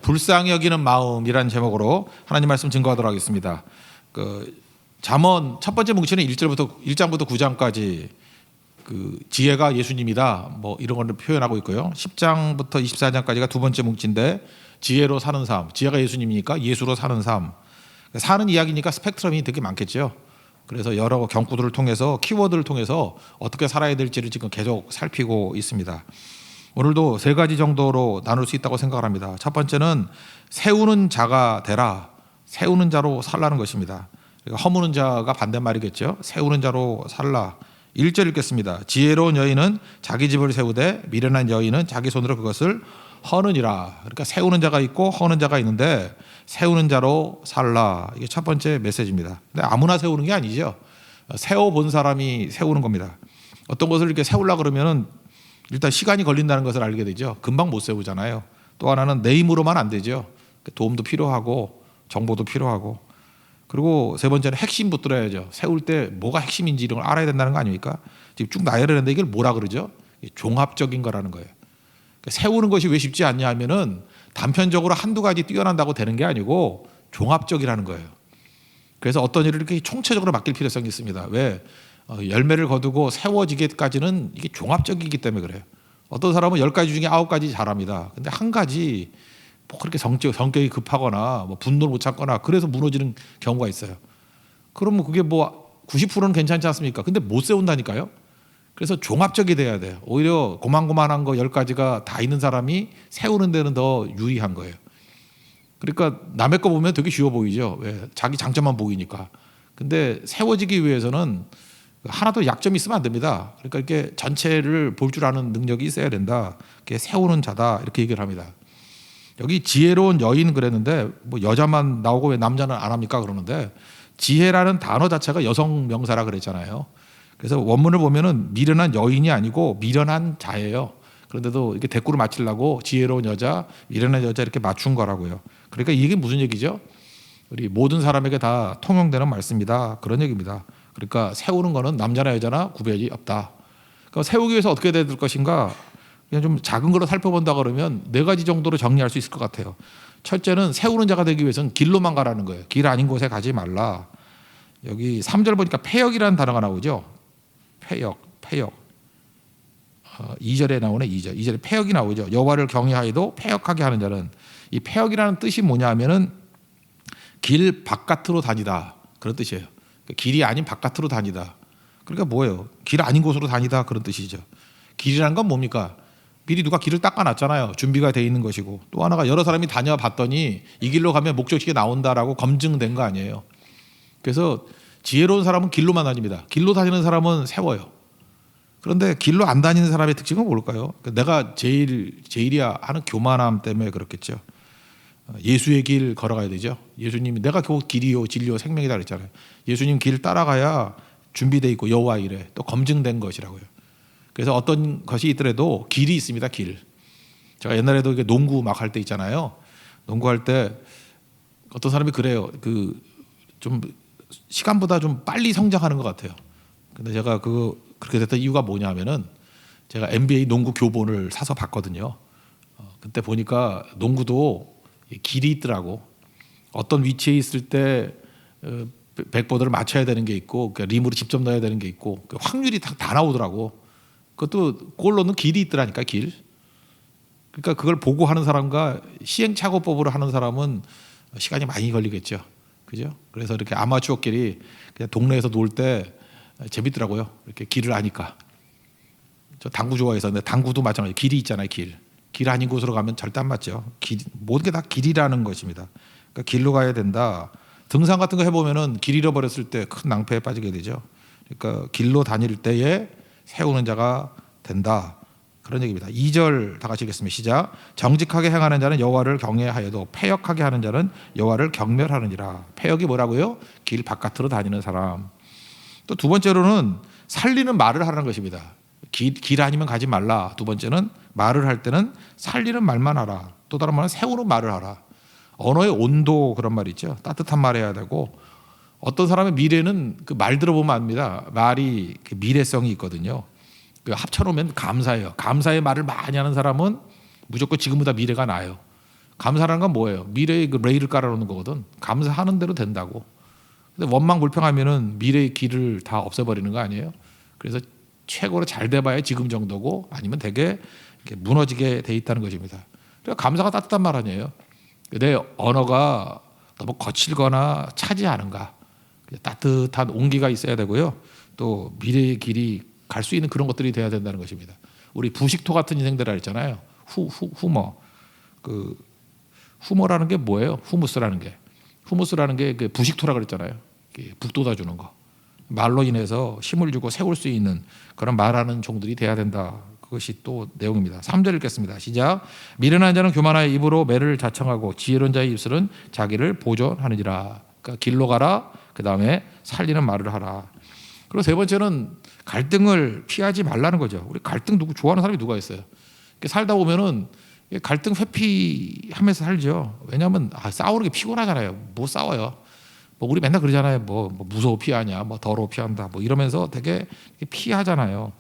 불쌍히 여기는 마음이라는 제목으로 하나님 말씀 증거하도록 하겠습니다. 잠언 첫 번째 뭉치는 1장부터 9장까지 지혜가 예수님이다 뭐 이런 걸 표현하고 있고요. 10장부터 24장까지가 두 번째 뭉치인데 지혜로 사는 삶, 지혜가 예수님이니까 예수로 사는 삶. 사는 이야기니까 스펙트럼이 되게 많겠죠. 그래서 여러 경구들을 통해서 키워드를 통해서 어떻게 살아야 될지를 지금 계속 살피고 있습니다. 오늘도 세 가지 정도로 나눌 수 있다고 생각을 합니다. 첫 번째는 세우는 자가 되라, 세우는 자로 살라는 것입니다. 허무는 자가 반대말이겠죠. 세우는 자로 살라. 1절 읽겠습니다. 지혜로운 여인은 자기 집을 세우되 미련한 여인은 자기 손으로 그것을 허느니라. 그러니까 세우는 자가 있고 허는 자가 있는데 세우는 자로 살라. 이게 첫 번째 메시지입니다. 근데 아무나 세우는 게 아니죠. 세워본 사람이 세우는 겁니다. 어떤 것을 이렇게 세우려고 그러면은 일단 시간이 걸린다는 것을 알게 되죠. 금방 못 세우잖아요. 또 하나는 내 힘으로만 안 되죠. 도움도 필요하고 정보도 필요하고, 그리고 세 번째는 핵심 붙들어야죠. 세울 때 뭐가 핵심인지 이런 걸 알아야 된다는 거 아닙니까? 지금 쭉 나열했는데 이걸 뭐라 그러죠? 종합적인 거라는 거예요. 세우는 것이 왜 쉽지 않냐 하면은 단편적으로 한두 가지 뛰어난다고 되는 게 아니고 종합적이라는 거예요. 그래서 어떤 일을 이렇게 총체적으로 맡길 필요성이 있습니다. 왜? 열매를 거두고 세워지기까지는 이게 종합적이기 때문에 그래요. 어떤 사람은 10가지 중에 9가지 잘합니다. 근데 한 가지 뭐 그렇게 성격이 급하거나 뭐 분노를 못 참거나 그래서 무너지는 경우가 있어요. 그러면 그게 뭐 90%는 괜찮지 않습니까? 근데 못 세운다니까요. 그래서 종합적이 돼야 돼요. 오히려 고만고만한 거 10가지가 다 있는 사람이 세우는 데는 더 유리한 거예요. 그러니까 남의 거 보면 되게 쉬워 보이죠. 왜? 자기 장점만 보이니까. 근데 세워지기 위해서는 하나도 약점이 있으면 안 됩니다. 그러니까 이렇게 전체를 볼 줄 아는 능력이 있어야 된다. 그게 세우는 자다 이렇게 얘기를 합니다. 여기 지혜로운 여인 그랬는데 뭐 여자만 나오고 왜 남자는 안 합니까 그러는데, 지혜라는 단어 자체가 여성 명사라 그랬잖아요. 그래서 원문을 보면은 미련한 여인이 아니고 미련한 자예요. 그런데도 이렇게 대꾸를 맞추려고 지혜로운 여자, 미련한 여자 이렇게 맞춘 거라고요. 그러니까 이게 무슨 얘기죠? 우리 모든 사람에게 다 통용되는 말씀이다 그런 얘기입니다. 그러니까 세우는 거는 남자나 여자나 구별이 없다. 그러니까 세우기 위해서 어떻게 해야 될 것인가? 그냥 좀 작은 걸로 살펴본다 그러면 4가지 정도로 정리할 수 있을 것 같아요. 첫째는 세우는 자가 되기 위해서는 길로만 가라는 거예요. 길 아닌 곳에 가지 말라. 여기 3절 보니까 패역이라는 단어가 나오죠. 패역. 2절에 나오네. 2절에 패역이 나오죠. 여호와를 경외하여도 패역하게 하는 자는, 이 패역이라는 뜻이 뭐냐 하면은 길 바깥으로 다니다 그런 뜻이에요. 길이 아닌 바깥으로 다니다. 그러니까 뭐예요? 길 아닌 곳으로 다니다 그런 뜻이죠. 길이라는 건 뭡니까? 미리 누가 길을 닦아놨잖아요. 준비가 돼 있는 것이고, 또 하나가 여러 사람이 다녀봤더니 이 길로 가면 목적지에 나온다라고 검증된 거 아니에요. 그래서 지혜로운 사람은 길로만 다닙니다. 길로 다니는 사람은 세워요. 그런데 길로 안 다니는 사람의 특징은 뭘까요? 내가 제일이야 하는 교만함 때문에 그렇겠죠. 예수의 길 걸어가야 되죠. 예수님이 내가 곧 길이요 진리요 생명이다 그랬잖아요. 예수님 길 따라가야 준비돼 있고 여호와 이래 또 검증된 것이라고요. 그래서 어떤 것이 있더라도 길이 있습니다. 길. 제가 옛날에도 농구 막 할 때 있잖아요. 농구할 때 어떤 사람이 그래요. 좀 시간보다 좀 빨리 성장하는 것 같아요. 근데 제가 그렇게 됐던 이유가 뭐냐면은 제가 NBA 농구 교본을 사서 봤거든요. 그때 보니까 농구도 길이 있더라고. 어떤 위치에 있을 때 백보드를 맞춰야 되는 게 있고, 림으로 직접 넣어야 되는 게 있고, 확률이 다 나오더라고. 그것도 골 넣는 길이 있더라니까, 길. 그러니까 그걸 보고 하는 사람과 시행착오법으로 하는 사람은 시간이 많이 걸리겠죠. 그죠? 그래서 이렇게 아마추어끼리 그냥 동네에서 놀 때 재밌더라고요. 이렇게 길을 아니까. 저 당구 좋아해서. 근데 당구도 마찬가지예요. 길이 있잖아요, 길. 길 아닌 곳으로 가면 절대 안 맞죠. 모든 게 다 길이라는 것입니다. 그러니까 길로 가야 된다. 등산 같은 거 해보면은 길 잃어버렸을 때 큰 낭패에 빠지게 되죠. 그러니까 길로 다닐 때에 세우는 자가 된다. 그런 얘기입니다. 2절 다 같이 읽겠습니다. 시작. 정직하게 행하는 자는 여호와를 경외하여도 패역하게 하는 자는 여호와를 경멸하느니라. 패역이 뭐라고요? 길 바깥으로 다니는 사람. 또 두 번째로는 살리는 말을 하라는 것입니다. 길 아니면 가지 말라. 두 번째는 말을 할 때는 살리는 말만 하라. 또 다른 말은 세우는 말을 하라. 언어의 온도 그런 말이 있죠. 따뜻한 말 해야 되고, 어떤 사람의 미래는 그 말 들어보면 압니다. 말이 미래성이 있거든요. 그 합쳐놓으면 감사해요. 감사의 말을 많이 하는 사람은 무조건 지금보다 미래가 나아요. 감사라는 건 뭐예요? 미래의 그 레일을 깔아놓는 거거든. 감사하는 대로 된다고. 근데 원망 불평하면은 미래의 길을 다 없애버리는 거 아니에요? 그래서 최고로 잘 돼봐야 지금 정도고 아니면 되게 이렇게 무너지게 돼 있다는 것입니다. 그러니까 감사가 따뜻한 말 아니에요? 내 언어가 너무 거칠거나 차지 않은가? 따뜻한 온기가 있어야 되고요. 또 미래의 길이 갈 수 있는 그런 것들이 돼야 된다는 것입니다. 우리 부식토 같은 인생들 있잖아요. 후머. 그 후머라는 게 뭐예요? 후무스라는 게 그 부식토라 그랬잖아요. 북돋아 주는 거. 말로 인해서 힘을 주고 세울 수 있는 그런 말하는 종들이 돼야 된다. 그것이 또 내용입니다. 3절 읽겠습니다. 시작. 미련한 자는 교만하여 입으로 매를 자청하고 지혜로운 자의 입술은 자기를 보존하느니라. 그러니까 길로 가라. 그 다음에 살리는 말을 하라. 그리고 세 번째는 갈등을 피하지 말라는 거죠. 우리 갈등 좋아하는 사람이 누가 있어요? 살다 보면은 갈등 회피하면서 살죠. 왜냐하면 싸우는 게 피곤하잖아요. 뭐 싸워요. 뭐 우리 맨날 그러잖아요. 뭐 무서워 피하냐, 뭐 더러워 피한다, 뭐 이러면서 되게 피하잖아요.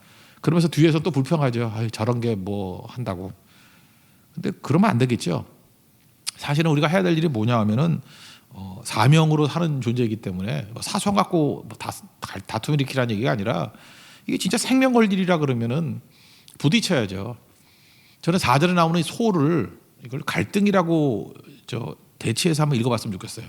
그러면서 뒤에서 또 불평하죠. 저런 게 뭐 한다고. 근데 그러면 안 되겠죠. 사실은 우리가 해야 될 일이 뭐냐 하면은 사명으로 사는 존재이기 때문에 사소한 갖고 다툼을 일으키라는 얘기가 아니라 이게 진짜 생명 걸 일이라 그러면은 부딪혀야죠. 저는 4절에 나오는 소를 이걸 갈등이라고 대치해서 한번 읽어봤으면 좋겠어요.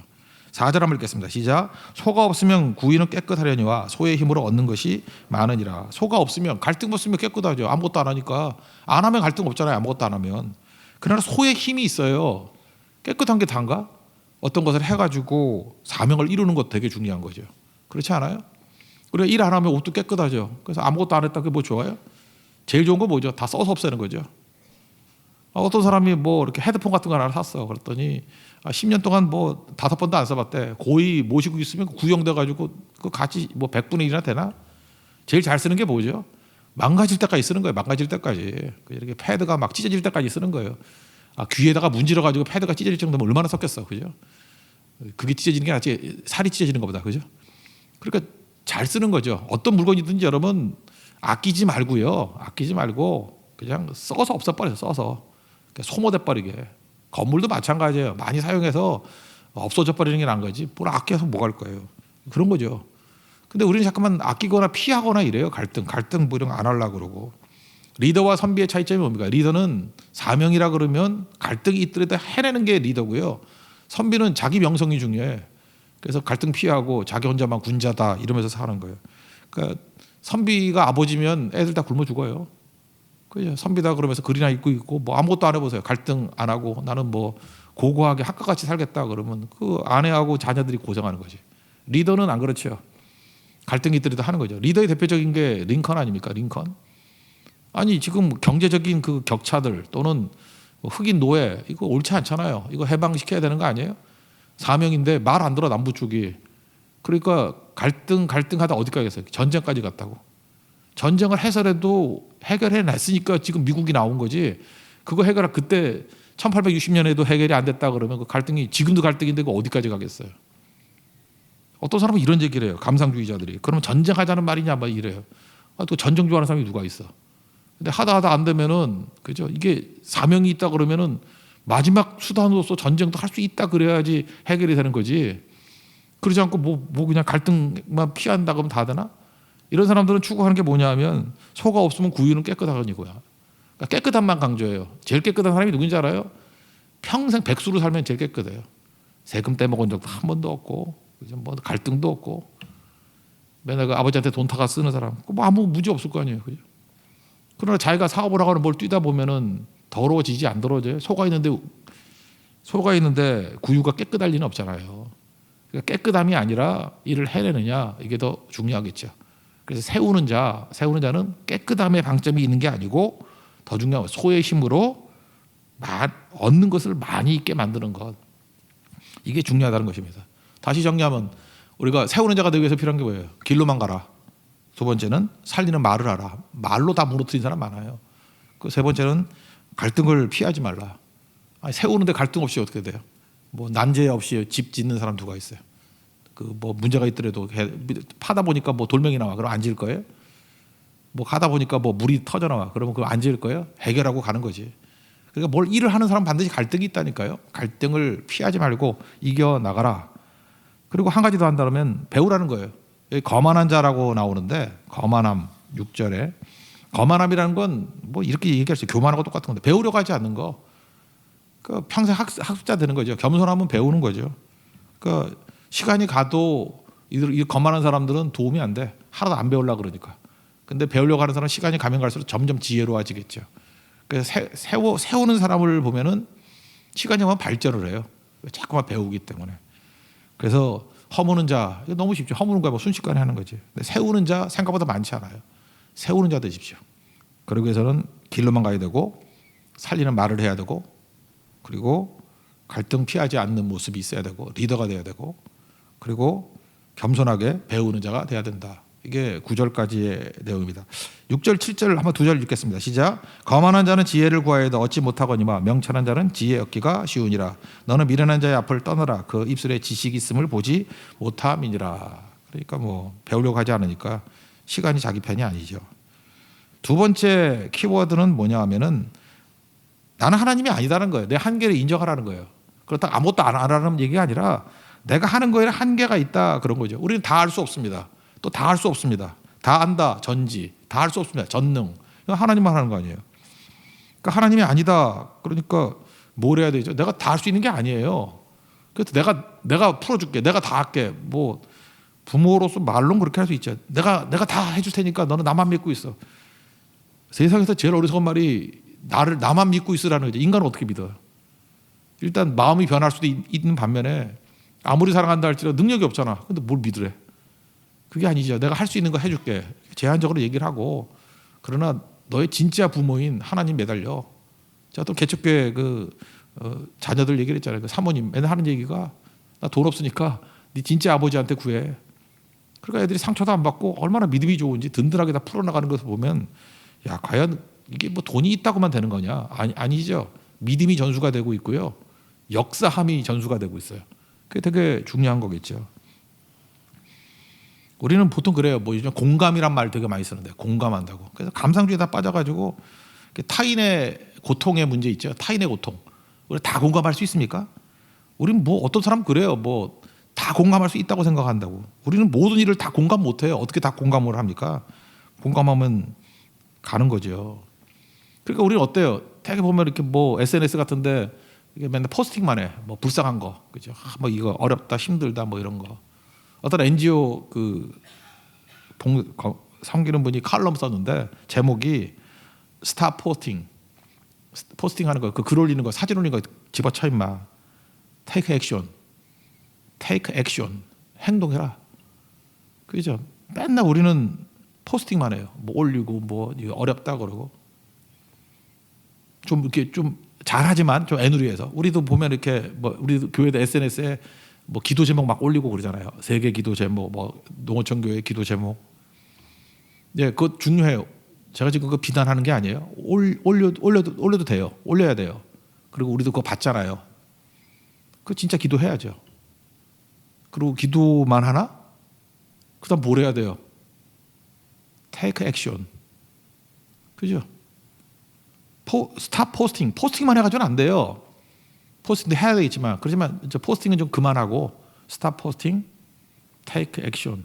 4절 한번 읽겠습니다. 시작. 소가 없으면 구이는 깨끗하려니와 소의 힘으로 얻는 것이 많으니라. 소가 없으면 갈등 없으면 깨끗하죠. 아무것도 안 하니까. 안 하면 갈등 없잖아요. 아무것도 안 하면. 그러나 소의 힘이 있어요. 깨끗한 게 단가? 어떤 것을 해가지고 사명을 이루는 것도 되게 중요한 거죠. 그렇지 않아요? 그래 일 안 하면 옷도 깨끗하죠. 그래서 아무것도 안 했다 그게 뭐 좋아요? 제일 좋은 거 뭐죠? 다 써서 없애는 거죠. 어떤 사람이 뭐 이렇게 헤드폰 같은 거 하나 샀어. 그랬더니 10년 동안 뭐 5번도 안 써봤대. 고의 모시고 있으면 구형돼가지고 그 같이 뭐 100분의 1이나 되나? 제일 잘 쓰는 게 뭐죠? 망가질 때까지 쓰는 거예요. 망가질 때까지. 이렇게 패드가 막 찢어질 때까지 쓰는 거예요. 귀에다가 문질러가지고 패드가 찢어질 정도면 얼마나 섞였어. 그죠? 그게 찢어지는 게 낫지 살이 찢어지는 것보다. 그죠? 그러니까 잘 쓰는 거죠. 어떤 물건이든지 여러분 아끼지 말고요. 아끼지 말고 그냥 써서 없애버려요. 써서. 소모돼 버리게. 건물도 마찬가지예요. 많이 사용해서 없어져 버리는 게 나은 거지. 뭘 아껴서 뭐 할 거예요. 그런 거죠. 근데 우리는 자꾸만 아끼거나 피하거나 이래요. 갈등 뭐 이런 거 안 하려고 그러고. 리더와 선비의 차이점이 뭡니까? 리더는 사명이라 그러면 갈등이 있더라도 해내는 게 리더고요. 선비는 자기 명성이 중요해. 그래서 갈등 피하고 자기 혼자만 군자다 이러면서 사는 거예요. 그러니까 선비가 아버지면 애들 다 굶어 죽어요. 그죠? 선비다 그러면서 글이나 읽고 있고 뭐 아무것도 안 해보세요. 갈등 안 하고 나는 뭐 고고하게 학과같이 살겠다 그러면 그 아내하고 자녀들이 고생하는 거지. 리더는 안 그렇죠. 갈등이 있더라도 하는 거죠. 리더의 대표적인 게 링컨 아닙니까? 링컨. 아니 지금 경제적인 그 격차들 또는 흑인 노예 이거 옳지 않잖아요. 이거 해방시켜야 되는 거 아니에요? 사명인데 말 안 들어 남부 쪽이. 그러니까 갈등하다 어디 가겠어요? 전쟁까지 갔다고. 전쟁을 해서라도 해결해 냈으니까 지금 미국이 나온 거지. 그거 해결할 그때 1860년에도 해결이 안 됐다 그러면 그 갈등이 지금도 갈등인데 그 어디까지 가겠어요? 어떤 사람은 이런 얘기를 해요. 감상주의자들이. 그러면 전쟁하자는 말이냐 막 이래요. 또 전쟁 좋아하는 사람이 누가 있어? 근데 하다 안 되면은 그죠? 이게 사명이 있다 그러면은 마지막 수단으로서 전쟁도 할 수 있다 그래야지 해결이 되는 거지. 그러지 않고 뭐 그냥 갈등만 피한다 그러면 다 되나? 이런 사람들은 추구하는 게 뭐냐면 소가 없으면 구유는 깨끗하건 이거야. 그러니까 깨끗함만 강조해요. 제일 깨끗한 사람이 누군지 알아요? 평생 백수로 살면 제일 깨끗해요. 세금 떼먹은 적도 한 번도 없고, 그죠? 뭐 갈등도 없고, 맨날 그 아버지한테 돈 타가 쓰는 사람, 뭐 아무 문제 없을 거 아니에요, 그죠? 그러나 자기가 사업을 하거나 뭘 뛰다 보면은 더러워지지 안 더러워져요. 소가 있는데 구유가 깨끗할 리는 없잖아요. 그러니까 깨끗함이 아니라 일을 해내느냐 이게 더 중요하겠죠. 그래서 세우는 자는 깨끗함의 방점이 있는 게 아니고 더 중요한 소의 힘으로 얻는 것을 많이 있게 만드는 것. 이게 중요하다는 것입니다. 다시 정리하면 우리가 세우는 자가 되기 위해서 필요한 게 뭐예요? 길로만 가라. 두 번째는 살리는 말을 하라. 말로 다 무너뜨린 사람 많아요. 그 세 번째는 갈등을 피하지 말라. 아니, 세우는데 갈등 없이 어떻게 돼요? 뭐 난제 없이 집 짓는 사람 누가 있어요? 그 뭐 문제가 있더라도 파다 보니까 뭐 돌멩이 나와. 그럼 안 지을 거예요? 뭐 하다 보니까 뭐 물이 터져 나와. 그러면 그거 안 지을 거예요? 해결하고 가는 거지. 그러니까 뭘 일을 하는 사람 반드시 갈등이 있다니까요. 갈등을 피하지 말고 이겨 나가라. 그리고 한 가지 더 한다면 배우라는 거예요. 여기 거만한 자라고 나오는데 거만함 6절에 거만함이라는 건 뭐 이렇게 얘기할 수 있어요. 교만하고 똑같은 건데 배우려고 하지 않는 거. 그 평생 학습자 되는 거죠. 겸손하면 배우는 거죠. 그 시간이 가도 이 거만한 사람들은 도움이 안 돼. 하나도 안 배우려고 그러니까. 근데 배우려고 하는 사람은 시간이 가면 갈수록 점점 지혜로워지겠죠. 그래서 세우는 사람을 보면은 시간이 가면 발전을 해요. 자꾸만 배우기 때문에. 그래서 허무는 자, 이거 너무 쉽죠. 허무는 거야 뭐 순식간에 하는 거지. 근데 세우는 자 생각보다 많지 않아요. 세우는 자 되십시오. 그러기 위해서는 길로만 가야 되고 살리는 말을 해야 되고 그리고 갈등 피하지 않는 모습이 있어야 되고 리더가 돼야 되고 그리고 겸손하게 배우는 자가 돼야 된다. 이게 9절까지의 내용입니다. 6절 7절 한번 두 절 읽겠습니다. 시작. 거만한 자는 지혜를 구하여도 얻지 못하거니와 명철한 자는 지혜 얻기가 쉬우니라. 너는 미련한 자의 앞을 떠나라. 그 입술에 지식이 있음을 보지 못함이니라. 그러니까 뭐 배우려고 하지 않으니까 시간이 자기 편이 아니죠. 두 번째 키워드는 뭐냐 하면은 나는 하나님이 아니다는 거예요. 내 한계를 인정하라는 거예요. 그렇다고 아무것도 안 하라는 얘기가 아니라 내가 하는 거에는 한계가 있다 그런 거죠. 우리는 다 할 수 없습니다. 또 다 할 수 없습니다. 다 안다 전지. 다 할 수 없습니다. 전능. 하나님만 하는 거 아니에요. 그러니까 하나님이 아니다. 그러니까 뭘 해야 되죠? 내가 다 할 수 있는 게 아니에요. 그래서 내가 풀어줄게. 내가 다 할게. 뭐 부모로서 말로는 그렇게 할 수 있죠. 내가 다 해줄 테니까 너는 나만 믿고 있어. 세상에서 제일 어리석은 말이 나만 믿고 있으라는 거죠. 인간은 어떻게 믿어요? 일단 마음이 변할 수도 있는 반면에 아무리 사랑한다 할지라도 능력이 없잖아. 근데 뭘 믿으래? 그게 아니죠. 내가 할 수 있는 거 해줄게. 제한적으로 얘기를 하고 그러나 너의 진짜 부모인 하나님 매달려. 제가 또 개척교회 자녀들 얘기를 했잖아요. 그 사모님 맨날 하는 얘기가 나 돈 없으니까 네 진짜 아버지한테 구해. 그러니까 애들이 상처도 안 받고 얼마나 믿음이 좋은지 든든하게 다 풀어나가는 것을 보면 야 과연 이게 뭐 돈이 있다고만 되는 거냐? 아니죠. 믿음이 전수가 되고 있고요. 역사함이 전수가 되고 있어요. 그게 되게 중요한 거겠죠. 우리는 보통 그래요. 뭐 요즘 공감이란 말 되게 많이 쓰는데 공감한다고. 그래서 감상주의에 다 빠져가지고 타인의 고통의 문제 있죠. 타인의 고통. 우리 다 공감할 수 있습니까? 우리는 뭐 어떤 사람 그래요. 뭐 다 공감할 수 있다고 생각한다고. 우리는 모든 일을 다 공감 못해요. 어떻게 다 공감을 합니까? 공감하면 가는 거죠. 그러니까 우리는 어때요? 되게 보면 이렇게 뭐 SNS 같은데 이게 맨날 포스팅만 해. 뭐 불쌍한 거, 그죠? 뭐 이거 어렵다, 힘들다, 뭐 이런 거. 어떤 NGO 섬기는 분이 칼럼 썼는데 제목이 스탑 포스팅하는 거, 그 글 올리는 거, 사진 올리는 거 집어쳐 임마. Take action, 행동해라. 그죠? 맨날 우리는 포스팅만 해요. 뭐 올리고 뭐 이거 어렵다 그러고 좀 이렇게 좀 잘하지만 좀 애누리해서 우리도 보면 이렇게 뭐 우리 교회도 SNS에 뭐 기도 제목 막 올리고 그러잖아요. 세계 기도 제목, 뭐 농어촌 교회 기도 제목. 예, 그거 중요해요. 제가 지금 그거 비난하는 게 아니에요. 올려도 돼요. 올려야 돼요. 그리고 우리도 그거 받잖아요. 그 진짜 기도해야죠. 그리고 기도만 하나? 그다음 뭘 해야 돼요? Take action. 그죠? 스탑 포스팅만 해가지고는 안 돼요. 포스팅도 해야 되겠지만 그렇지만 이제 포스팅은 좀 그만하고 스탑 포스팅, 테이크 액션.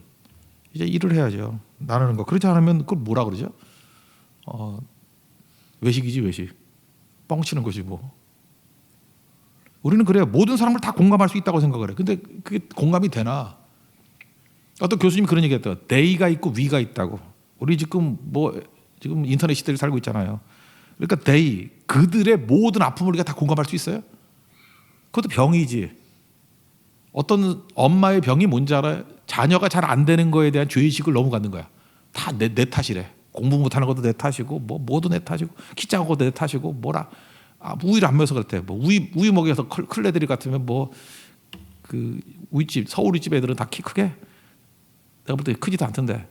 이제 일을 해야죠. 나누는 거. 그렇지 않으면 그걸 뭐라 그러죠? 외식이지 외식. 뻥치는 거지 뭐. 우리는 그래요. 모든 사람을 다 공감할 수 있다고 생각을 해요. 근데 그게 공감이 되나? 어떤 교수님이 그런 얘기했대요. they가 있고 we가 있다고. 우리 지금 인터넷 시대를 살고 있잖아요. 그러니까 they, 그들의 모든 아픔을 우리가 다 공감할 수 있어요? 그것도 병이지. 어떤 엄마의 병이 뭔지 알아요? 자녀가 잘 안 되는 거에 대한 죄의식을 너무 갖는 거야. 다 내 탓이래. 공부 못하는 것도 내 탓이고 뭐도 내 탓이고 키 작은 것도 내 탓이고 뭐라. 우유를 안 먹여서 그렇대. 뭐 우유 먹여서 클레들이 같으면 뭐 그 우유집 서울 우유집 애들은 다 키 크게. 내가 볼 때 크지도 않던데.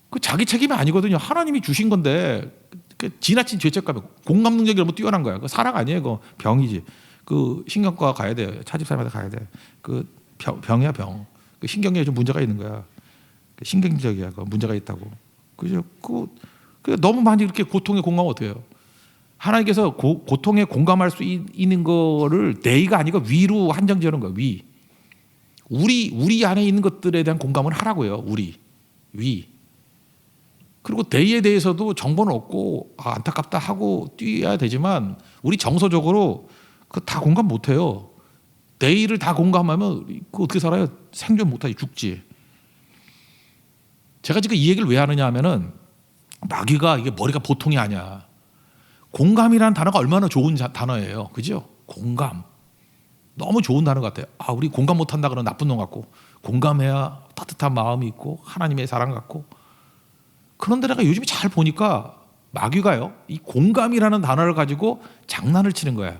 그 자기 책임이 아니거든요. 하나님이 주신 건데 그 지나친 죄책감에 공감 능력이 너무 뛰어난 거야. 그 사랑 아니에요. 그 병이지. 그 신경과 가야 돼요. 차집사람한테 가야 돼. 그 병이야 병. 그 신경에 좀 문제가 있는 거야. 신경적이야. 그 문제가 있다고. 그죠? 그 너무 많이 이렇게 고통에 공감하면 어떡해요? 하나님께서 고통에 공감할 수 있는 거를 내가 아니고 위로 한정 지어놓은 거예요. 위. 우리 안에 있는 것들에 대한 공감을 하라고요. 위. 그리고 대에 대해서도 정보는 없고 안타깝다 하고 뛰어야 되지만 우리 정서적으로 그 다 공감 못해요. 대의를 다 공감하면 그 어떻게 살아요? 생존 못하지, 죽지. 제가 지금 이 얘기를 왜 하느냐 하면은 마귀가 이게 머리가 보통이 아니야. 공감이라는 단어가 얼마나 좋은 단어예요. 그죠? 공감. 너무 좋은 단어 같아요. 우리 공감 못한다 그러면 나쁜 놈 같고, 공감해야 따뜻한 마음이 있고 하나님의 사랑 같고. 그런데 내가 요즘에 잘 보니까 마귀가요, 이 공감이라는 단어를 가지고 장난을 치는 거야.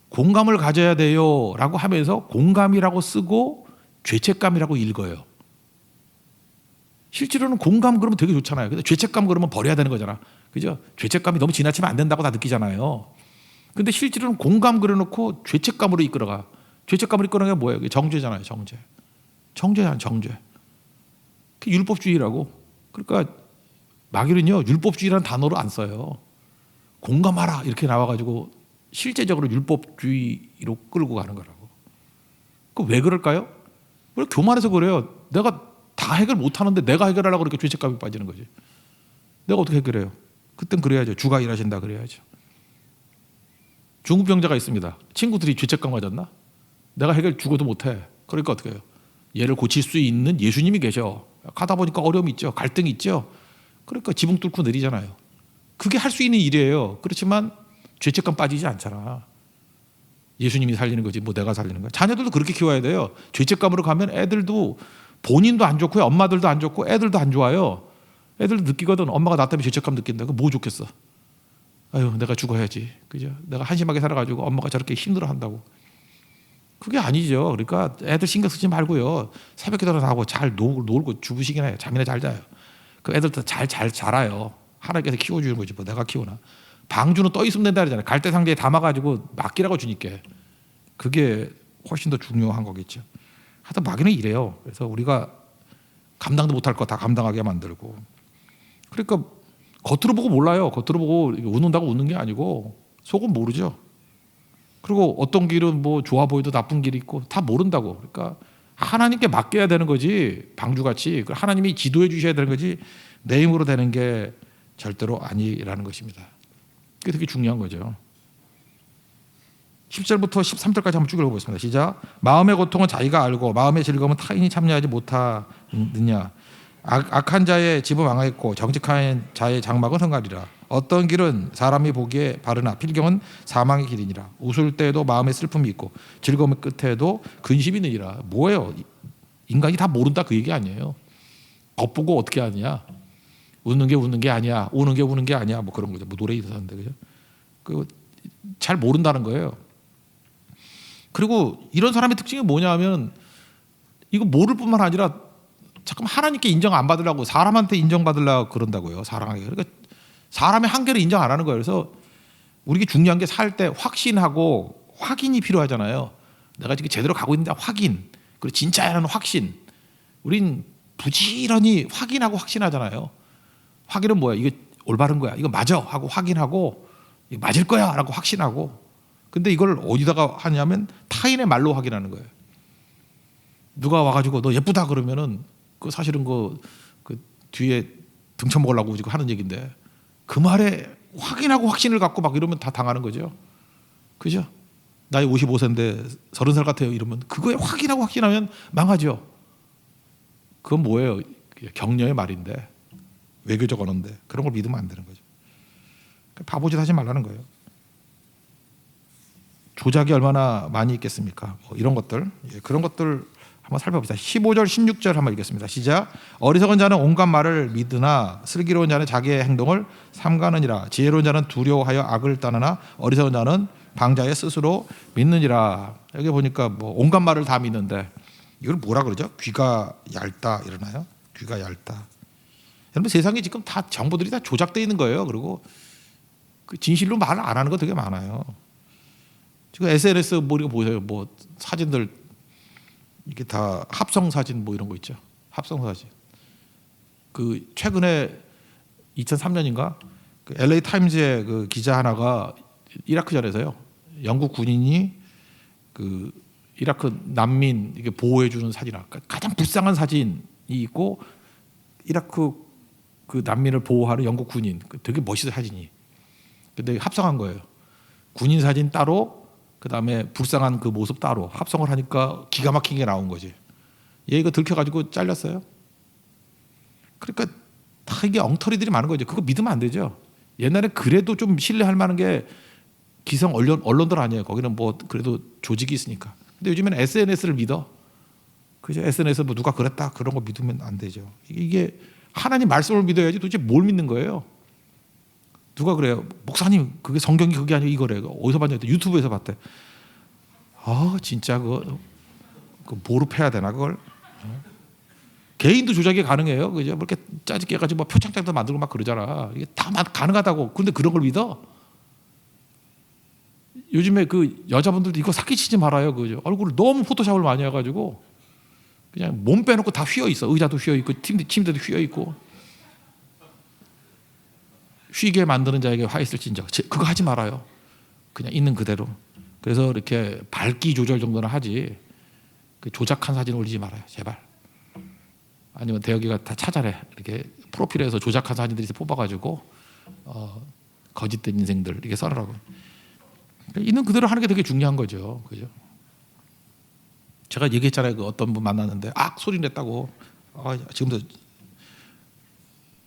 공감을 가져야 돼요 라고 하면서 공감이라고 쓰고 죄책감이라고 읽어요. 실제로는 공감 그러면 되게 좋잖아요. 근데 죄책감 그러면 버려야 되는 거잖아. 그죠? 죄책감이 너무 지나치면 안 된다고 다 느끼잖아요. 근데 실제로는 공감 그려놓고 죄책감으로 이끌어가. 죄책감으로 이끌어가는 게 뭐예요? 정죄잖아요. 정죄잖아요. 정죄. 그게 율법주의라고. 그러니까 마귀는요, 율법주의라는 단어로 안 써요. 공감하라 이렇게 나와가지고 실제적으로 율법주의로 끌고 가는 거라고. 그 왜 그럴까요? 왜 교만해서 그래요? 내가 다 해결 못하는데 내가 해결하려고 그렇게 죄책감이 빠지는 거지. 내가 어떻게 해결해요? 그땐 그래야죠. 주가 일하신다 그래야죠. 중풍병자가 있습니다. 친구들이 죄책감 가졌나? 내가 해결 죽어도 못해. 그러니까 어떻게 해요? 얘를 고칠 수 있는 예수님이 계셔. 가다 보니까 어려움이 있죠. 갈등이 있죠. 그러니까 지붕 뚫고 내리잖아요. 그게 할 수 있는 일이에요. 그렇지만 죄책감 빠지지 않잖아. 예수님이 살리는 거지 뭐 내가 살리는 거야. 자녀들도 그렇게 키워야 돼요. 죄책감으로 가면 애들도 본인도 안 좋고요. 엄마들도 안 좋고 애들도 안 좋아요. 애들도 느끼거든. 엄마가 나 때문에 죄책감 느낀다. 그뭐 좋겠어. 아유 내가 죽어야지. 그죠? 내가 한심하게 살아가지고 엄마가 저렇게 힘들어한다고. 그게 아니죠. 그러니까 애들 신경 쓰지 말고요. 새벽에 일어나고 잘 놀고 주무시기나 해요. 잠이나 잘 자요. 그 애들도 잘 자라요. 하나님께서 키워주는 거지 뭐 내가 키우나. 방주는 떠 있으면 된다 그러잖아요. 갈대상자에 담아가지고 맡기라고 주니까. 그게 훨씬 더 중요한 거겠죠. 하여튼 마귀는 이래요. 그래서 우리가 감당도 못할 거 다 감당하게 만들고. 그러니까 겉으로 보고 몰라요. 겉으로 보고 웃는다고 웃는 게 아니고 속은 모르죠. 그리고 어떤 길은 뭐 좋아 보여도 나쁜 길이 있고 다 모른다고. 그러니까 하나님께 맡겨야 되는 거지. 방주같이 하나님이 지도해 주셔야 되는 거지 내 힘으로 되는 게 절대로 아니라는 것입니다. 그게 되게 중요한 거죠. 10절부터 13절까지 한번 쭉 읽어보겠습니다. 시작. 마음의 고통은 자기가 알고 마음의 즐거움은 타인이 참여하지 못하느냐. 악한 자의 집은 망하였고 정직한 자의 장막은 흥하리라. 어떤 길은 사람이 보기에 바르나 필경은 사망의 길이니라. 웃을 때에도 마음의 슬픔이 있고 즐거움의 끝에도 근심이 있느니라. 뭐예요? 인간이 다 모른다 그 얘기 아니에요. 겉보고 어떻게 하느냐. 웃는 게 아니야. 우는 게 우는 게 아니야. 뭐 그런 거죠. 뭐 노래 있었는데 그죠? 그 잘 모른다는 거예요. 그리고 이런 사람의 특징이 뭐냐면 이거 모를 뿐만 아니라 잠깐 하나님께 인정 안 받으려고 사람한테 인정받으려고 그런다고요. 사랑하게. 그러니까 사람의 한계를 인정 안 하는 거예요. 그래서 우리가 중요한 게 살 때 확신하고 확인이 필요하잖아요. 내가 지금 제대로 가고 있는데 확인. 그리고 진짜라는 확신. 우린 부지런히 확인하고 확신하잖아요. 확인은 뭐야? 이거 올바른 거야. 이거 맞아 하고 확인하고 이거 맞을 거야 라고 확신하고. 근데 이걸 어디다가 하냐면 타인의 말로 확인하는 거예요. 누가 와가지고 너 예쁘다 그러면은 그 사실은 그 뒤에 등쳐먹으려고 지금 하는 얘기인데 그 말에 확인하고 확신을 갖고 막 이러면 다 당하는 거죠. 그죠? 나이 55세인데 30살 같아요 이러면 그거에 확인하고 확신하면 망하죠. 그건 뭐예요? 격려의 말인데 외교적 언어인데 그런 걸 믿으면 안 되는 거죠. 바보짓 하지 말라는 거예요. 조작이 얼마나 많이 있겠습니까? 뭐 이런 것들, 그런 것들 한번 살펴봅시다. 15절, 16절 한번 읽겠습니다. 시작. 어리석은 자는 온갖 말을 믿으나 슬기로운 자는 자기의 행동을 삼가느니라. 지혜로운 자는 두려워하여 악을 따르나 어리석은 자는 방자에 스스로 믿느니라. 여기 보니까 뭐 온갖 말을 다 믿는데 이걸 뭐라 그러죠? 귀가 얇다 이러나요? 귀가 얇다. 여러분 세상에 지금 다 정보들이 다 조작되어 있는 거예요. 그리고 그 진실로 말을 안 하는 거 되게 많아요. 지금 SNS 뭐 이거 보세요. 뭐 사진들 이게 다 합성 사진 뭐 이런 거 있죠. 합성 사진. 그 최근에 2003년인가 그 LA 타임즈의 그 기자 하나가 이라크전에서요. 영국 군인이 그 이라크 난민 이게 보호해 주는 사진, 가장 불쌍한 사진이 있고 이라크 그 난민을 보호하는 영국 군인, 되게 멋있어 사진이. 근데 합성한 거예요. 군인 사진 따로, 그 다음에 불쌍한 그 모습 따로 합성을 하니까 기가 막힌 게 나온 거지. 얘 이거 들켜가지고 잘렸어요. 그러니까 다 이게 엉터리들이 많은 거죠. 그거 믿으면 안 되죠. 옛날에 그래도 좀 신뢰할 만한 게 기성 언론들 아니에요. 거기는 뭐 그래도 조직이 있으니까. 근데 요즘에는 SNS를 믿어. 그죠? SNS 뭐 누가 그랬다 그런 거 믿으면 안 되죠. 이게 하나님 말씀을 믿어야지 도대체 뭘 믿는 거예요? 누가 그래요? 목사님 그게 성경이 그게 아니고 이거래. 어디서 봤냐? 유튜브에서 봤대. 아 진짜 그거 뭐로 패야 되나 그걸? 개인도 조작이 가능해요. 그죠? 뭐 이렇게 짜집게 해가지고 뭐 표창장도 만들고 막 그러잖아. 이게 다 가능하다고. 근데 그런 걸 믿어? 요즘에 그 여자분들도 이거 사기치지 말아요. 그죠? 얼굴을 너무 포토샵을 많이 해가지고 그냥 몸 빼놓고 다 휘어 있어. 의자도 휘어 있고 침대도 휘어 있고. 휘게 만드는 자에게 화 있을진저. 그거 하지 말아요. 그냥 있는 그대로. 그래서 이렇게 밝기 조절 정도는 하지. 그 조작한 사진 올리지 말아요. 제발. 아니면 대여기가 다 찾아내. 이렇게 프로필에서 조작한 사진들이 뽑아가지고 거짓된 인생들 이렇게 써라고. 있는 그대로 하는 게 되게 중요한 거죠. 그죠? 제가 얘기했잖아요. 그 어떤 분 만났는데 소리 냈다고.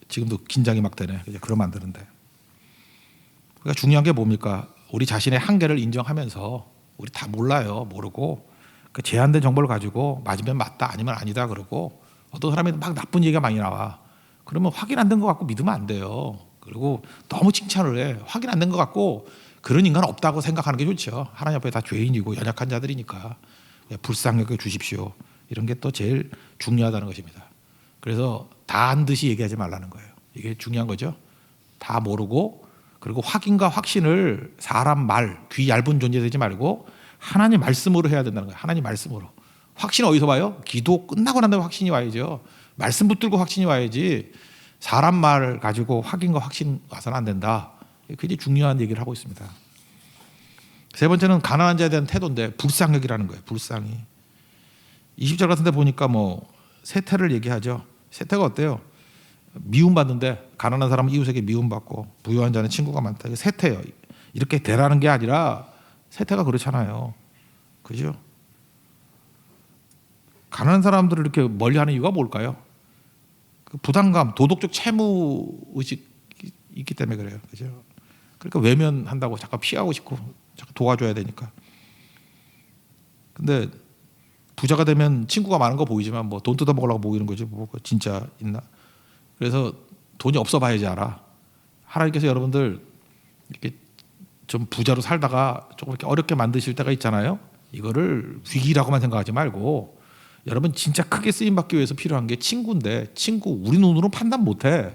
지금도 긴장이 막 되네. 그죠? 그러면 안 되는데. 그러니까 중요한 게 뭡니까? 우리 자신의 한계를 인정하면서 우리 다 몰라요. 모르고 그 제한된 정보를 가지고 맞으면 맞다 아니면 아니다 그러고 어떤 사람이 막 나쁜 얘기가 많이 나와. 그러면 확인 안 된 것 같고 믿으면 안 돼요. 그리고 너무 칭찬을 해. 확인 안 된 것 같고 그런 인간 없다고 생각하는 게 좋죠. 하나님 앞에 다 죄인이고 연약한 자들이니까 불쌍히 여겨 주십시오. 이런 게 또 제일 중요하다는 것입니다. 그래서 다 안 듯이 얘기하지 말라는 거예요. 이게 중요한 거죠. 다 모르고 그리고 확인과 확신을 사람 말, 귀 얇은 존재 되지 말고 하나님 말씀으로 해야 된다는 거예요. 하나님 말씀으로. 확신 어디서 와요? 기도 끝나고 난 다음에 확신이 와야죠. 말씀 붙들고 확신이 와야지 사람 말 가지고 확인과 확신 와서는 안 된다. 굉장히 중요한 얘기를 하고 있습니다. 세 번째는 가난한 자에 대한 태도인데 불쌍력이라는 거예요. 불쌍히. 20절 같은 데 보니까 뭐 세태를 얘기하죠. 세태가 어때요? 미움받는데 가난한 사람은 이웃에게 미움받고 부유한 자는 친구가 많다. 이게 세태예요. 이렇게 되라는 게 아니라 세태가 그렇잖아요. 그죠? 가난한 사람들을 이렇게 멀리하는 이유가 뭘까요? 그 부담감, 도덕적 채무 의식이 있기 때문에 그래요. 그죠? 그러니까 외면한다고 잠깐 피하고 싶고 잠깐 도와줘야 되니까. 근데 부자가 되면 친구가 많은 거 보이지만 뭐 돈 뜯어 먹으려고 모이는 거지 뭐 진짜 있나? 그래서 돈이 없어 봐야지 알아. 하나님께서 여러분들 이렇게 좀 부자로 살다가 조금 이렇게 어렵게 만드실 때가 있잖아요. 이거를 위기라고만 생각하지 말고 여러분 진짜 크게 쓰임 받기 위해서 필요한 게 친구인데 친구 우리 눈으로 판단 못해.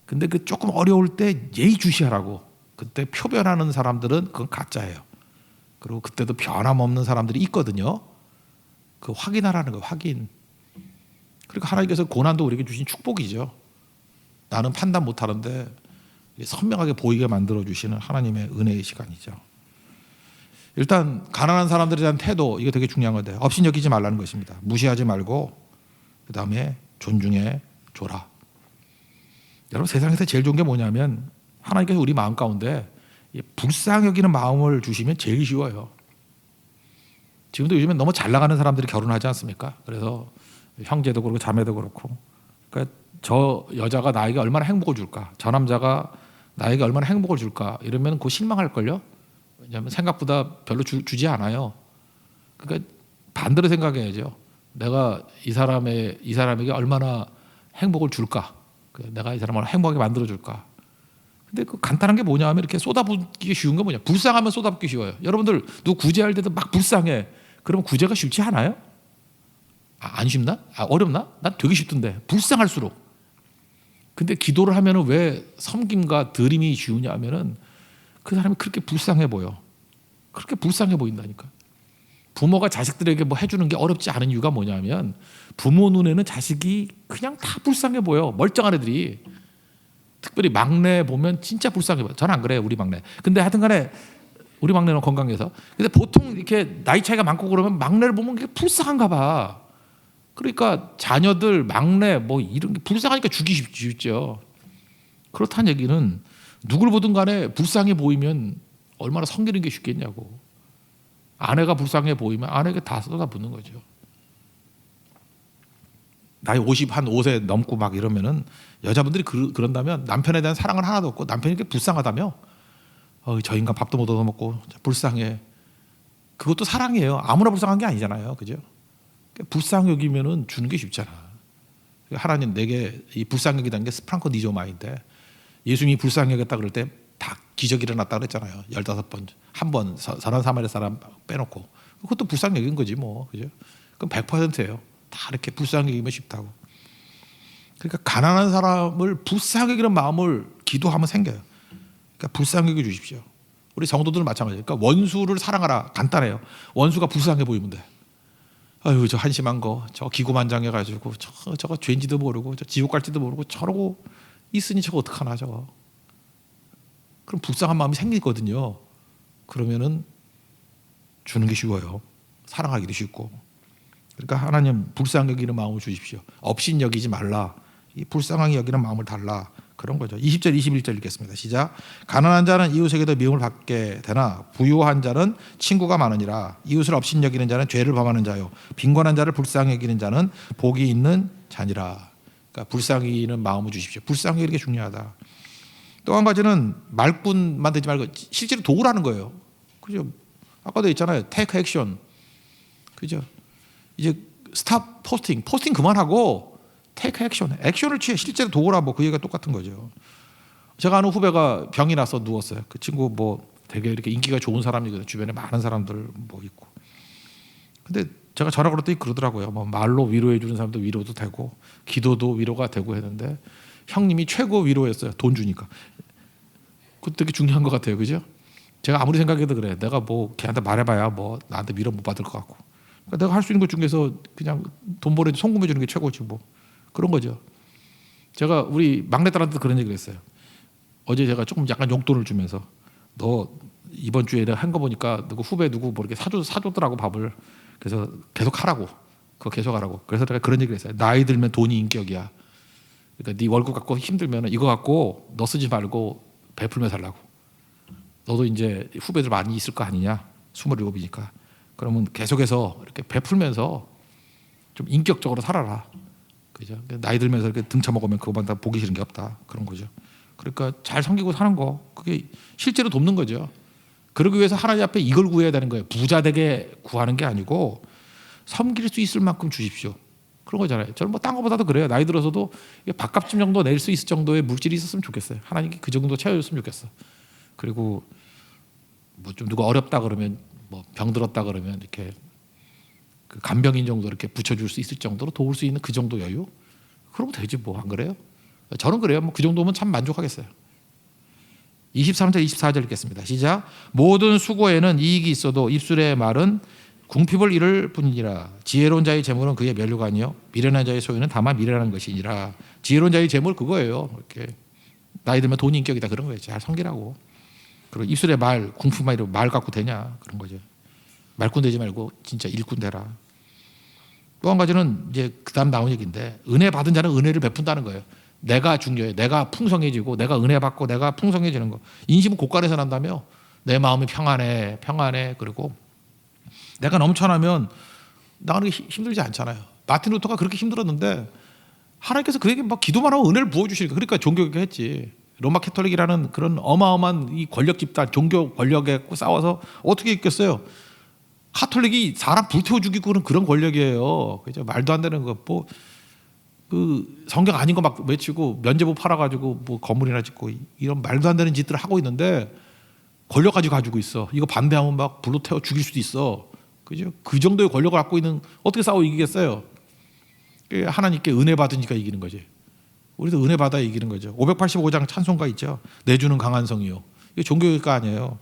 근데 그 조금 어려울 때 예의주시하라고. 그때 표변하는 사람들은 그건 가짜예요. 그리고 그때도 변함없는 사람들이 있거든요. 그 확인하라는 거예요. 확인. 그러니까 하나님께서 고난도 우리에게 주신 축복이죠. 나는 판단 못하는데 선명하게 보이게 만들어주시는 하나님의 은혜의 시간이죠. 일단 가난한 사람들에 대한 태도 이게 되게 중요한 건데 업신여기지 말라는 것입니다. 무시하지 말고 그 다음에 존중해 줘라. 여러분 세상에서 제일 좋은 게 뭐냐면 하나님께서 우리 마음 가운데 불쌍히 여기는 마음을 주시면 제일 쉬워요. 지금도 요즘에 너무 잘 나가는 사람들이 결혼하지 않습니까? 그래서 형제도 그렇고 자매도 그렇고 그러니까 저 여자가 나에게 얼마나 행복을 줄까? 저 남자가 나에게 얼마나 행복을 줄까? 이러면 그거 실망할걸요? 왜냐하면 생각보다 별로 주지 않아요. 그러니까 반대로 생각해야죠. 내가 이 사람에게 얼마나 행복을 줄까? 내가 이 사람을 행복하게 만들어줄까? 근데 그 간단한 게 뭐냐 하면 이렇게 쏟아붓기 쉬운 게 뭐냐? 불쌍하면 쏟아붓기 쉬워요. 여러분들 누구 구제할 때도 막 불쌍해. 그러면 구제가 쉽지 않아요? 안 쉽나? 어렵나? 난 되게 쉽던데 불쌍할수록. 근데 기도를 하면은 왜 섬김과 드림이 쉬우냐 하면은 그 사람이 그렇게 불쌍해 보여. 그렇게 불쌍해 보인다니까. 부모가 자식들에게 뭐 해주는 게 어렵지 않은 이유가 뭐냐면 부모 눈에는 자식이 그냥 다 불쌍해 보여. 멀쩡한 애들이. 특별히 막내 보면 진짜 불쌍해 봐요. 저는 안 그래요, 우리 막내. 근데 하여튼간에 우리 막내는 건강해서. 근데 보통 이렇게 나이 차이가 많고 그러면 막내를 보면 그게 불쌍한가 봐. 그러니까 자녀들 막내 뭐 이런 게 불쌍하니까 주기 쉽죠. 그렇다는 얘기는 누굴 보든 간에 불쌍해 보이면 얼마나 섬기는 게 쉽겠냐고. 아내가 불쌍해 보이면 아내에게 다 쏟아붓는 거죠. 나이 50한 5세 넘고 막 이러면은 여자분들이 그런다면 남편에 대한 사랑은 하나도 없고 남편이 이렇게 불쌍하다며 저 인간 밥도 못 얻어먹고 불쌍해. 그것도 사랑이에요. 아무나 불쌍한 게 아니잖아요. 그죠? 불쌍히 여기면은 주는 게 쉽잖아. 하나님 내게 이 불쌍히 여기다는 게 스프랑코 니조마인데 예수님이 불쌍히 여겼다 그럴 때 다 기적이 일어났다 그랬잖아요. 15번. 한 번 선한 사마리아 사람 빼놓고. 그것도 불쌍히 여긴 거지 뭐. 그죠? 그럼 100%예요. 다 이렇게 불쌍히 여기면 쉽다고. 그러니까 가난한 사람을 불쌍히 여기는 마음을 기도하면 생겨요. 그러니까 불쌍히 여겨 주십시오. 우리 성도들은 마찬가지예요. 그러니까 원수를 사랑하라. 간단해요. 원수가 불쌍해 보이면 돼. 아유 저 한심한 거, 저 기고만장해가지고 저거 죄인지도 모르고 저 지옥 갈지도 모르고 저러고 있으니 저거 어떡하나 저거. 그럼 불쌍한 마음이 생기거든요. 그러면은 주는 게 쉬워요. 사랑하기도 쉽고. 그러니까 하나님 불쌍히 여기는 마음을 주십시오. 업신 여기지 말라. 이 불쌍하게 여기는 마음을 달라. 그런 거죠. 20절 21절 읽겠습니다. 시작. 가난한 자는 이웃에게도 미움을 받게 되나 부유한 자는 친구가 많으니라. 이웃을 업신 여기는 자는 죄를 범하는 자요 빈곤한 자를 불쌍히 여기는 자는 복이 있는 자니라. 그러니까 불쌍히 여기는 마음을 주십시오. 불쌍히 여기는 게 중요하다. 또 한 가지는 말뿐만 되지 말고 실제로 도우라는 거예요. 그죠? 아까도 있잖아요. 테이크 액션. 그죠? 이제 스탑 포스팅 그만하고 테이크 액션. 액션을 취해 실제로 도우라 뭐 그 얘기가 똑같은 거죠. 제가 아는 후배가 병이 나서 누웠어요. 그 친구 뭐 되게 이렇게 인기가 좋은 사람이거든요. 주변에 많은 사람들 뭐 있고. 근데 제가 전화 걸었더니 그러더라고요. 뭐 말로 위로해 주는 사람도 위로도 되고 기도도 위로가 되고 했는데 형님이 최고 위로였어요. 돈 주니까. 그것도 되게 중요한 것 같아요. 그죠? 제가 아무리 생각해도 그래. 내가 뭐 걔한테 말해봐야 뭐 나한테 위로 못 받을 것 같고. 그러니까 내가 할 수 있는 것 중에서 그냥 돈 벌어 송금해 주는 게 최고지 뭐. 그런 거죠. 제가 우리 막내딸한테 그런 얘기를 했어요. 어제 제가 조금 약간 용돈을 주면서 너 이번 주에 내가 한 거 보니까 누구 후배 누구 뭐 이렇게 사줬더라고 밥을. 그래서 계속 하라고. 그거 계속 하라고. 그래서 제가 그런 얘기를 했어요. 나이 들면 돈이 인격이야. 그러니까 네 월급 갖고 힘들면 이거 갖고 너 쓰지 말고 베풀며 살라고. 너도 이제 후배들 많이 있을 거 아니냐. 27이니까. 그러면 계속해서 이렇게 베풀면서 좀 인격적으로 살아라. 그죠? 나이 들면서 이렇게 등쳐먹으면 그거보다 보기 싫은 게 없다. 그런 거죠. 그러니까 잘 섬기고 사는 거 그게 실제로 돕는 거죠. 그러기 위해서 하나님 앞에 이걸 구해야 되는 거예요. 부자 되게 구하는 게 아니고 섬길 수 있을 만큼 주십시오. 그런 거잖아요. 저는 뭐 딴 거보다도 그래요. 나이 들어서도 밥값 정도 낼 수 있을 정도의 물질이 있었으면 좋겠어요. 하나님께 그 정도 채워줬으면 좋겠어. 그리고 뭐 좀 누가 어렵다 그러면 뭐 병들었다 그러면 이렇게 그 간병인 정도 이렇게 붙여줄 수 있을 정도로 도울 수 있는 그 정도 여유? 그러면 되지 뭐. 안 그래요? 저는 그래요. 뭐 그 정도면 참 만족하겠어요. 23절 24절 읽겠습니다. 시작. 모든 수고에는 이익이 있어도 입술의 말은 궁핍을 이룰 뿐이니라. 지혜로운 자의 재물은 그의 면류가 아니요 미련한 자의 소유는 다만 미련한 것이니라. 지혜로운 자의 재물 그거예요. 이렇게 나이 들면 돈이 인격이다 그런 거예요. 잘 섬기라고. 그리고 입술의 말 궁핍만 이루고 말 갖고 되냐 그런 거죠. 말꾼 되지 말고 진짜 일꾼 되라. 또 한 가지는 이제 그다음 나온 얘기인데 은혜 받은 자는 은혜를 베푼다는 거예요. 내가 중요해. 내가 풍성해지고 내가 은혜 받고 내가 풍성해지는 거. 인심은 고갈에서 난다며. 내 마음이 평안해. 그리고 내가 넘쳐나면 나가는 게 힘들지 않잖아요. 마틴 루터가 그렇게 힘들었는데 하나님께서 그에게 막 기도만 하고 은혜를 부어주시니까 그러니까 종교교회 했지. 로마 캐톨릭이라는 그런 어마어마한 이 권력 집단, 종교 권력에 싸워서 어떻게 있겠어요? 카톨릭이 사람 불태워 죽이고 그런 권력이에요. 그죠? 말도 안 되는 거. 뭐 그 성경 아닌 거 막 외치고 면제부 팔아가지고 뭐 건물이나 짓고 이런 말도 안 되는 짓들을 하고 있는데 권력까지 가지고 있어. 이거 반대하면 막 불로 태워 죽일 수도 있어. 그죠? 그 정도의 권력을 갖고 있는 어떻게 싸워 이기겠어요? 하나님께 은혜 받으니까 이기는 거지. 우리도 은혜 받아 이기는 거죠. 585장 찬송가 있죠. 내주는 강한 성이요. 이게 종교가 아니에요.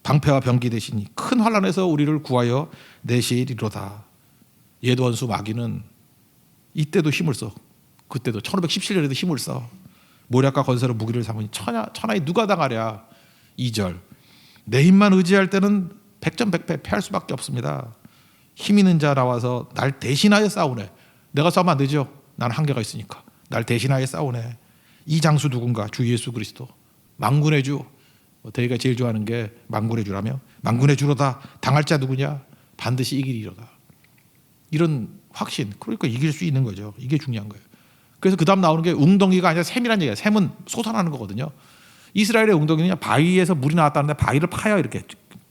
방패와 병기 대신이 큰 환난에서 우리를 구하여 내시리로다. 옛원수 마귀는 이때도 힘을 써. 그때도 1517년에도 힘을 써. 모략과 건설의 무기를 삼으니 천하에 누가 당하랴. 2절 내 힘만 의지할 때는 백전백패 패할 수밖에 없습니다. 힘 있는 자 나와서 날 대신하여 싸우네. 내가 싸우면 안 되죠. 나는 한계가 있으니까. 날 대신하여 싸우네. 이 장수 누군가? 주 예수 그리스도. 만군의 주. 대개가 제일 좋아하는 게 만군의 주라며. 만군의 주로다. 당할 자 누구냐? 반드시 이기리로다. 이런 확신. 그러니까 이길 수 있는 거죠. 이게 중요한 거예요. 그래서 그 다음 나오는 게 웅덩이가 아니라 샘이라는 얘기예요. 샘은 솟아나는 거거든요. 이스라엘의 웅덩이는 바위에서 물이 나왔다는데 바위를 파요. 이렇게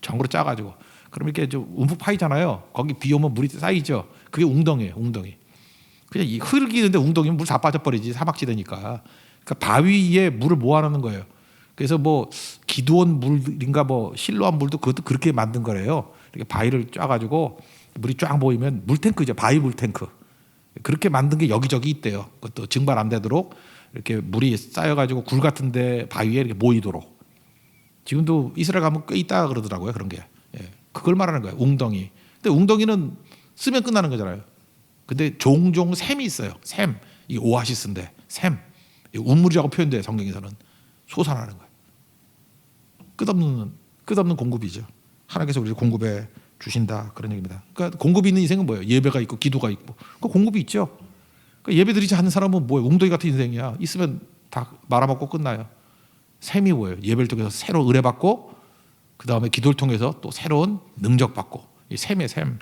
정으로 짜가지고. 그럼 이렇게 좀 움푹 파이잖아요. 거기 비 오면 물이 쌓이죠. 그게 웅덩이에요. 웅덩이. 그냥 이 흙이는데 웅덩이면 물 다 빠져버리지. 사막지대니까. 그러니까 바위 위에 물을 모아놓는 거예요. 그래서 뭐 기드온 물인가 뭐 실로암 물도 그것도 그렇게 만든 거래요. 이렇게 바위를 쫙가지고 물이 쫙 보이면 물탱크죠. 바위 물탱크. 그렇게 만든 게 여기저기 있대요. 그것도 증발 안 되도록 이렇게 물이 쌓여가지고 굴 같은데 바위에 이렇게 모이도록. 지금도 이스라엘 가면 꽤 있다 그러더라고요. 그런 게. 예. 그걸 말하는 거예요. 웅덩이. 근데 웅덩이는 쓰면 끝나는 거잖아요. 근데 종종 샘이 있어요. 샘. 이 오아시스인데 샘. 운물이라고 표현돼요. 성경에서는. 솟아나는 거예요. 끝없는 공급이죠. 하나님께서 우리를 공급해 주신다. 그런 얘기입니다. 그러니까 공급이 있는 인생은 뭐예요? 예배가 있고 기도가 있고. 그 공급이 있죠. 그러니까 예배 드리지 않는 사람은 뭐예요? 웅덩이 같은 인생이야. 있으면 다 말아먹고 끝나요. 샘이 뭐예요? 예배를 통해서 새로 의뢰받고 그 다음에 기도를 통해서 또 새로운 능력받고. 이 샘이에요. 샘.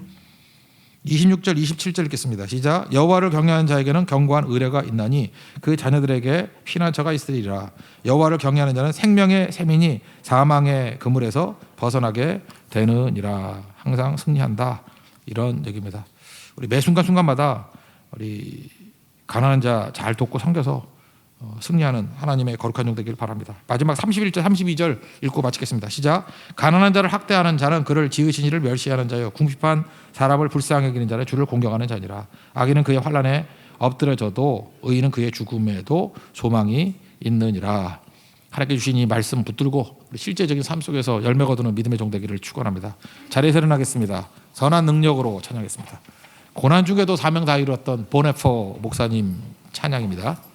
26절 27절 읽겠습니다. 시작. 여호와를 경외하는 자에게는 견고한 의뢰가 있나니 그 자녀들에게 피난처가 있으리라. 여호와를 경외하는 자는 생명의 샘이니 사망의 그물에서 벗어나게 되느니라. 항상 승리한다. 이런 얘기입니다. 우리 매 순간순간마다 우리 가난한 자 잘 돕고 섬겨서 승리하는 하나님의 거룩한 종 되기를 바랍니다. 마지막 31절 32절 읽고 마치겠습니다. 시작. 가난한 자를 학대하는 자는 그를 지으신 이를 멸시하는 자요 궁핍한 사람을 불쌍히 여기는 자는 주를 공경하는 자니라. 악인은 그의 환난에 엎드려져도 의인은 그의 죽음에도 소망이 있느니라. 하나님께 주신 이 말씀 붙들고 우리 실제적인 삶 속에서 열매 거두는 믿음의 종 되기를 축원합니다. 자리에서 일어나겠습니다. 선한 능력으로 찬양하겠습니다. 고난 중에도 사명 다 이루었던 보네포 목사님 찬양입니다.